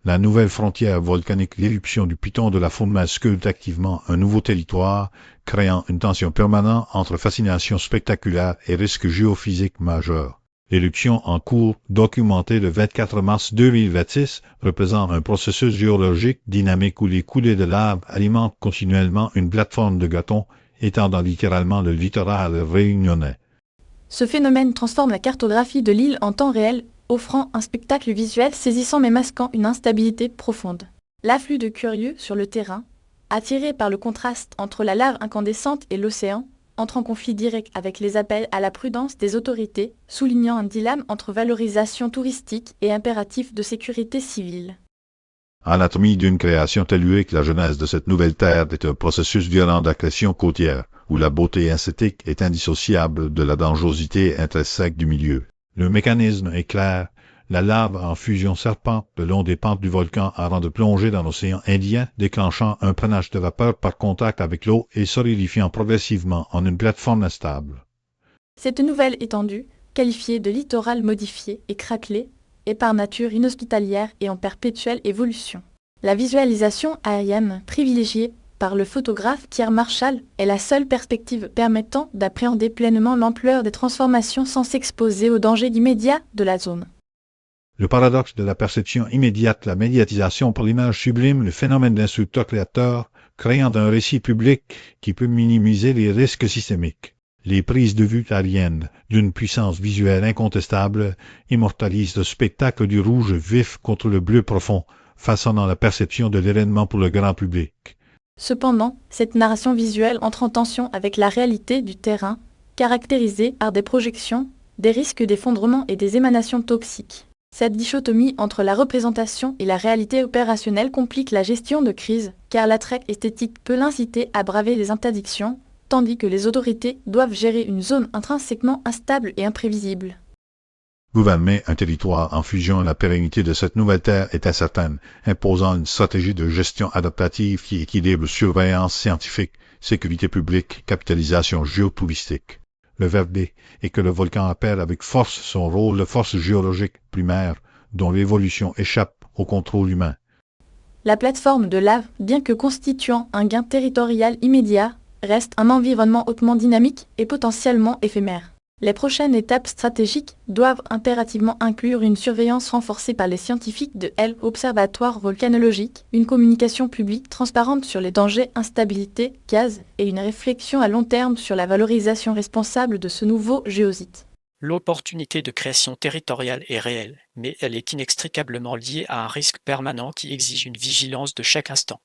La nouvelle frontière volcanique, l'éruption du piton de la Fournaise sculpte activement un nouveau territoire, créant une tension permanente entre fascination spectaculaire et risque géophysique majeur. L'éruption en cours, documentée le 24 mars 2026, représente un processus géologique dynamique où les coulées de lave alimentent continuellement une plateforme de gâton, étendant littéralement le littoral réunionnais. Ce phénomène transforme la cartographie de l'île en temps réel, offrant un spectacle visuel saisissant mais masquant une instabilité profonde. L'afflux de curieux sur le terrain, attiré par le contraste entre la lave incandescente et l'océan, entre en conflit direct avec les appels à la prudence des autorités, soulignant un dilemme entre valorisation touristique et impératif de sécurité civile. Anatomie d'une création tellurique, la genèse de cette nouvelle terre est un processus violent d'agression côtière, où la beauté esthétique est indissociable de la dangerosité intrinsèque du milieu. Le mécanisme est clair, la lave en fusion serpente le long des pentes du volcan avant de plonger dans l'océan Indien, déclenchant un panache de vapeur par contact avec l'eau et solidifiant progressivement en une plateforme instable. Cette nouvelle étendue, qualifiée de littoral modifié et craquelé, est par nature inhospitalière et en perpétuelle évolution. La visualisation aérienne privilégiée par le photographe Pierre Marchal est la seule perspective permettant d'appréhender pleinement l'ampleur des transformations sans s'exposer aux dangers immédiats de la zone. Le paradoxe de la perception immédiate, la médiatisation par l'image sublime, le phénomène d'instructeur-créateur, créant un récit public qui peut minimiser les risques systémiques. Les prises de vue aériennes, d'une puissance visuelle incontestable, immortalisent le spectacle du rouge vif contre le bleu profond, façonnant la perception de l'événement pour le grand public. Cependant, cette narration visuelle entre en tension avec la réalité du terrain, caractérisée par des projections, des risques d'effondrement et des émanations toxiques. Cette dichotomie entre la représentation et la réalité opérationnelle complique la gestion de crise, car l'attrait esthétique peut l'inciter à braver les interdictions, tandis que les autorités doivent gérer une zone intrinsèquement instable et imprévisible. Gouverner un territoire en fusion à la pérennité de cette nouvelle terre est incertaine, imposant une stratégie de gestion adaptative qui équilibre surveillance scientifique, sécurité publique, capitalisation géotouristique. Le verbe est que le volcan appelle avec force son rôle de force géologique primaire, dont l'évolution échappe au contrôle humain. La plateforme de lave, bien que constituant un gain territorial immédiat, reste un environnement hautement dynamique et potentiellement éphémère. Les prochaines étapes stratégiques doivent impérativement inclure une surveillance renforcée par les scientifiques de l'Observatoire volcanologique, une communication publique transparente sur les dangers, instabilité, gaz et une réflexion à long terme sur la valorisation responsable de ce nouveau géosite. L'opportunité de création territoriale est réelle, mais elle est inextricablement liée à un risque permanent qui exige une vigilance de chaque instant.